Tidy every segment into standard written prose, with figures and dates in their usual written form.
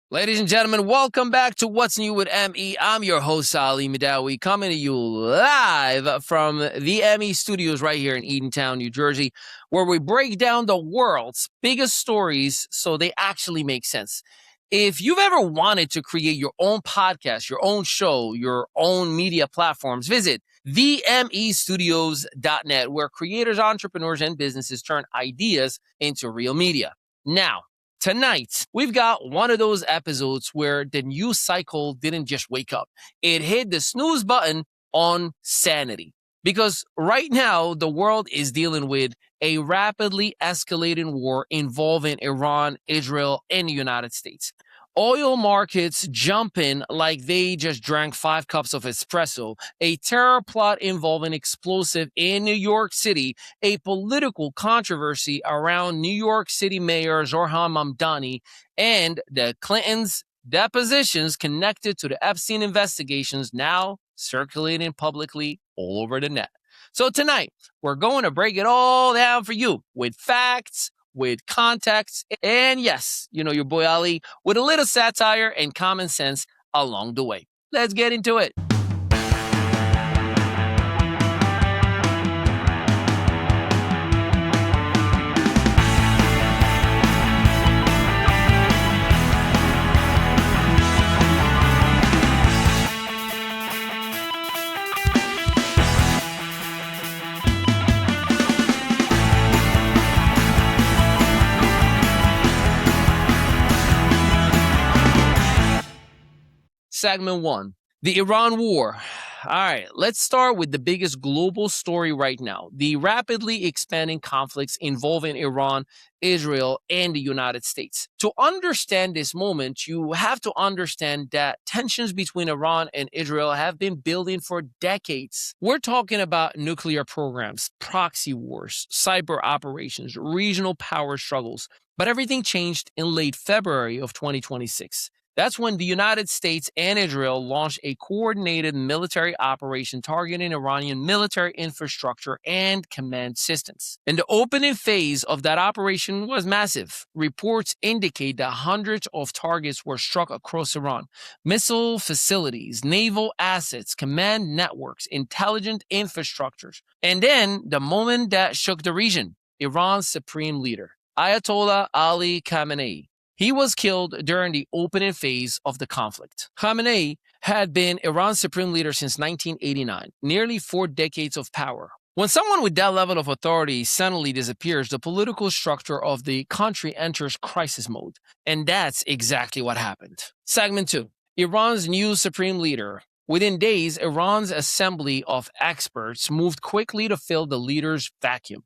Ladies and gentlemen, welcome back to What's New with ME. I'm your host, Ali Mehdaoui, coming to you live from the ME studios right here in Edentown, New Jersey, where we break down the world's biggest stories so they actually make sense. If you've ever wanted to create your own podcast, your own show, your own media platforms, visit themestudios.net, where creators, entrepreneurs, and businesses turn ideas into real media. Now, tonight, we've got one of those episodes where the news cycle didn't just wake up. It hit the snooze button on sanity. Because right now, the world is dealing with a rapidly escalating war involving Iran, Israel, and the United States. Oil markets jumping like they just drank 5 cups of espresso, a terror plot involving explosive in New York City, a political controversy around New York City Mayor Zohran Mamdani, and the Clintons' depositions connected to the Epstein investigations now circulating publicly all over the net. So tonight, we're going to break it all down for you with facts, with context, and yes, you know your boy Ali, with a little satire and common sense along the way. Let's get into it. Segment 1, the Iran war. All right, let's start with the biggest global story right now, the rapidly expanding conflicts involving Iran, Israel, and the United States. To understand this moment, you have to understand that tensions between Iran and Israel have been building for decades. We're talking about nuclear programs, proxy wars, cyber operations, regional power struggles. But everything changed in late February of 2026. That's when the United States and Israel launched a coordinated military operation targeting Iranian military infrastructure and command systems. And the opening phase of that operation was massive. Reports indicate that hundreds of targets were struck across Iran. Missile facilities, naval assets, command networks, intelligent infrastructures. And then the moment that shook the region, Iran's supreme leader, Ayatollah Ali Khamenei. He was killed during the opening phase of the conflict. Khamenei had been Iran's supreme leader since 1989, nearly 4 decades of power. When someone with that level of authority suddenly disappears, the political structure of the country enters crisis mode. And that's exactly what happened. Segment 2, Iran's new supreme leader. Within days, Iran's assembly of experts moved quickly to fill the leader's vacuum.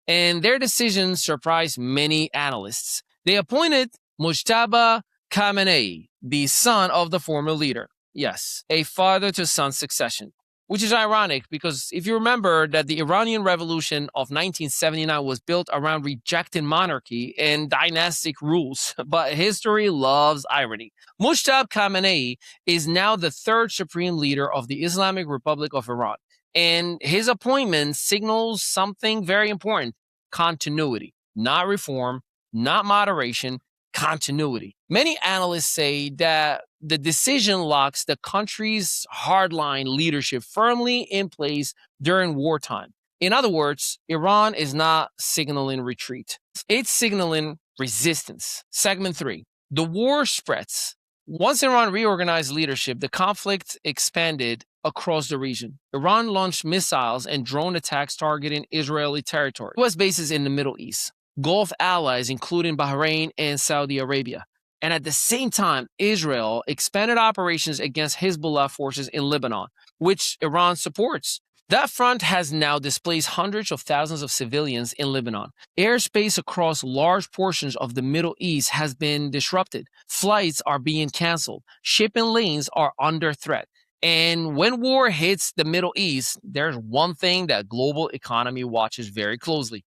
And their decisions surprised many analysts. They appointed Mojtaba Khamenei, the son of the former leader. Yes, a father-to-son succession, which is ironic because if you remember that the Iranian Revolution of 1979 was built around rejecting monarchy and dynastic rules, but history loves irony. Mojtaba Khamenei is now the 3rd supreme leader of the Islamic Republic of Iran, and his appointment signals something very important: continuity, not reform, not moderation, continuity. Many analysts say that the decision locks the country's hardline leadership firmly in place during wartime. In other words, Iran is not signaling retreat. It's signaling resistance. Segment 3, the war spreads. Once Iran reorganized leadership, the conflict expanded across the region. Iran launched missiles and drone attacks targeting Israeli territory, U.S. bases in the Middle East, Gulf allies, including Bahrain and Saudi Arabia. And at the same time, Israel expanded operations against Hezbollah forces in Lebanon, which Iran supports. That front has now displaced hundreds of thousands of civilians in Lebanon. Airspace across large portions of the Middle East has been disrupted. Flights are being canceled. Shipping lanes are under threat. And when war hits the Middle East, there's one thing that global economy watches very closely: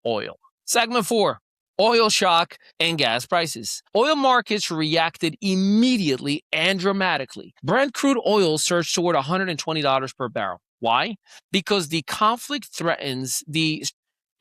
oil. Segment 4, oil shock and gas prices. Oil markets reacted immediately and dramatically. Brent crude oil surged toward $120 per barrel. Why? Because the conflict threatens the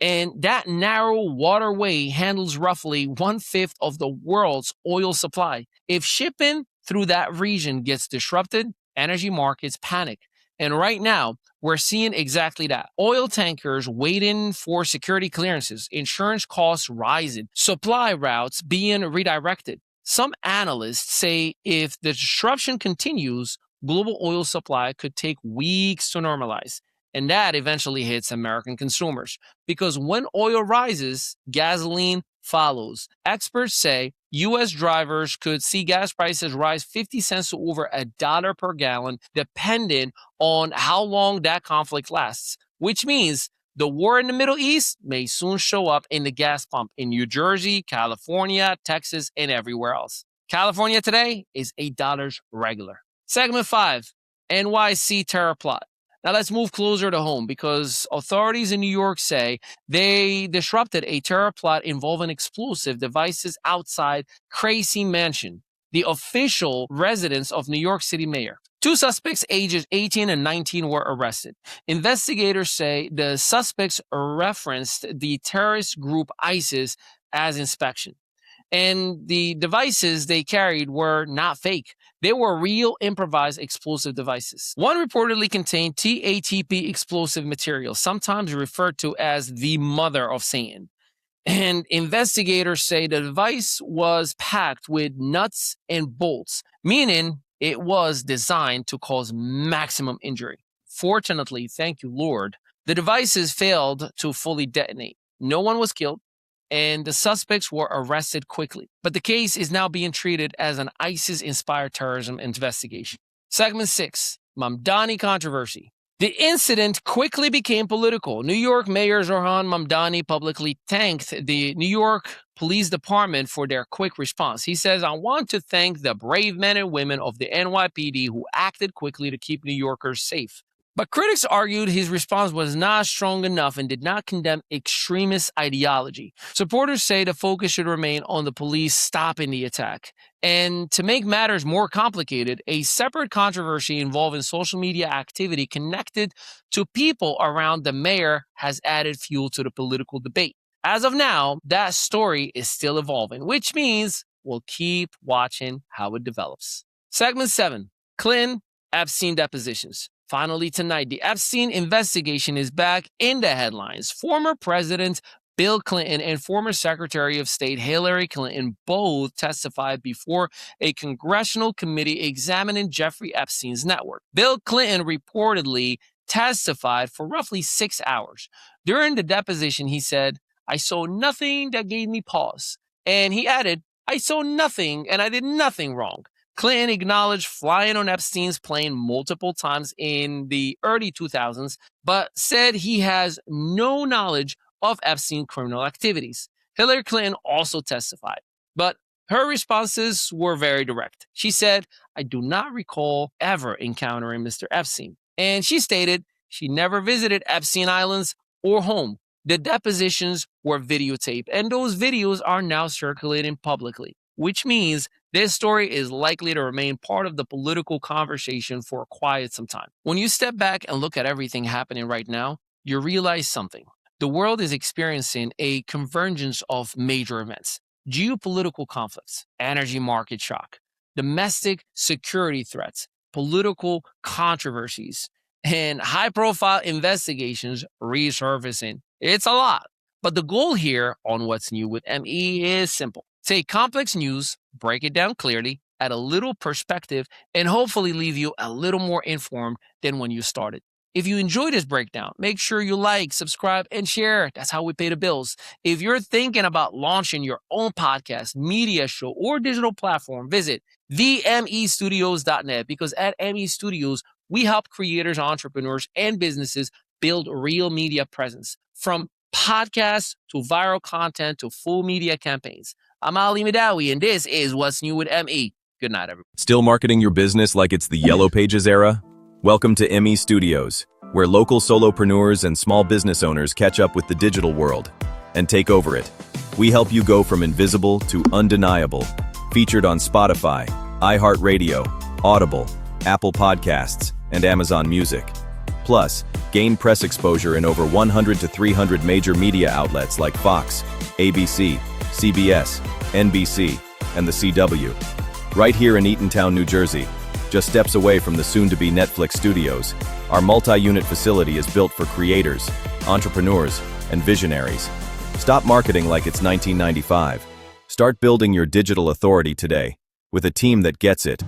And that narrow waterway handles roughly 1/5 of the world's oil supply. If shipping through that region gets disrupted, energy markets panic. And right now, we're seeing exactly that. Oil tankers waiting for security clearances, insurance costs rising, supply routes being redirected. Some analysts say if the disruption continues, global oil supply could take weeks to normalize. And that eventually hits American consumers. Because when oil rises, gasoline follows. Experts say U.S. drivers could see gas prices rise 50 cents to over $1 per gallon, depending on how long that conflict lasts, which means the war in the Middle East may soon show up in the gas pump in New Jersey, California, Texas, and everywhere else. California today is $8 regular. Segment 5, NYC terror plot. Now let's move closer to home because authorities in New York say they disrupted a terror plot involving explosive devices outside Gracie Mansion, the official residence of New York City Mayor. 2 suspects ages 18 and 19 were arrested. Investigators say the suspects referenced the terrorist group ISIS as inspection. And the devices they carried were not fake. They were real improvised explosive devices. One reportedly contained TATP explosive material, sometimes referred to as the mother of Satan. And investigators say the device was packed with nuts and bolts, meaning it was designed to cause maximum injury. Fortunately, thank you, Lord, the devices failed to fully detonate. No one was killed, and the suspects were arrested quickly. But the case is now being treated as an ISIS-inspired terrorism investigation. Segment 6, Mamdani controversy. The incident quickly became political. New York Mayor Zohran Mamdani publicly thanked the New York Police Department for their quick response. He says, "I want to thank the brave men and women of the NYPD who acted quickly to keep New Yorkers safe." But critics argued his response was not strong enough and did not condemn extremist ideology. Supporters say the focus should remain on the police stopping the attack. And to make matters more complicated, a separate controversy involving social media activity connected to people around the mayor has added fuel to the political debate. As of now, that story is still evolving, which means we'll keep watching how it develops. Segment 7, Clinton, Epstein depositions. Finally tonight, the Epstein investigation is back in the headlines. Former President Bill Clinton and former Secretary of State Hillary Clinton both testified before a congressional committee examining Jeffrey Epstein's network. Bill Clinton reportedly testified for roughly 6 hours. During the deposition, he said, "I saw nothing that gave me pause." And he added, "I saw nothing and I did nothing wrong." Clinton acknowledged flying on Epstein's plane multiple times in the early 2000s, but said he has no knowledge of Epstein's criminal activities. Hillary Clinton also testified, but her responses were very direct. She said, "I do not recall ever encountering Mr. Epstein." And she stated she never visited Epstein Islands or home. The depositions were videotaped, and those videos are now circulating publicly, which means this story is likely to remain part of the political conversation for quite some time. When you step back and look at everything happening right now, you realize something. The world is experiencing a convergence of major events: geopolitical conflicts, energy market shock, domestic security threats, political controversies, and high-profile investigations resurfacing. It's a lot. But the goal here on What's New with ME is simple. Take complex news, break it down clearly, add a little perspective, and hopefully leave you a little more informed than when you started. If you enjoyed this breakdown, make sure you like, subscribe, and share. That's how we pay the bills. If you're thinking about launching your own podcast, media show, or digital platform, visit themestudios.net because at ME Studios, we help creators, entrepreneurs, and businesses build real media presence. From podcasts to viral content to full media campaigns. I'm Ali Mehdaoui, and this is What's New with ME. Good night, everyone. Still marketing your business like it's the Yellow Pages era? Welcome to ME Studios, where local solopreneurs and small business owners catch up with the digital world and take over it. We help you go from invisible to undeniable. Featured on Spotify, iHeartRadio, Audible, Apple Podcasts, and Amazon Music. Plus, gain press exposure in over 100 to 300 major media outlets like Fox, ABC, CBS, NBC, and the CW. Right here in Eatontown, New Jersey, just steps away from the soon-to-be Netflix studios, our multi-unit facility is built for creators, entrepreneurs, and visionaries. Stop marketing like it's 1995. Start building your digital authority today with a team that gets it.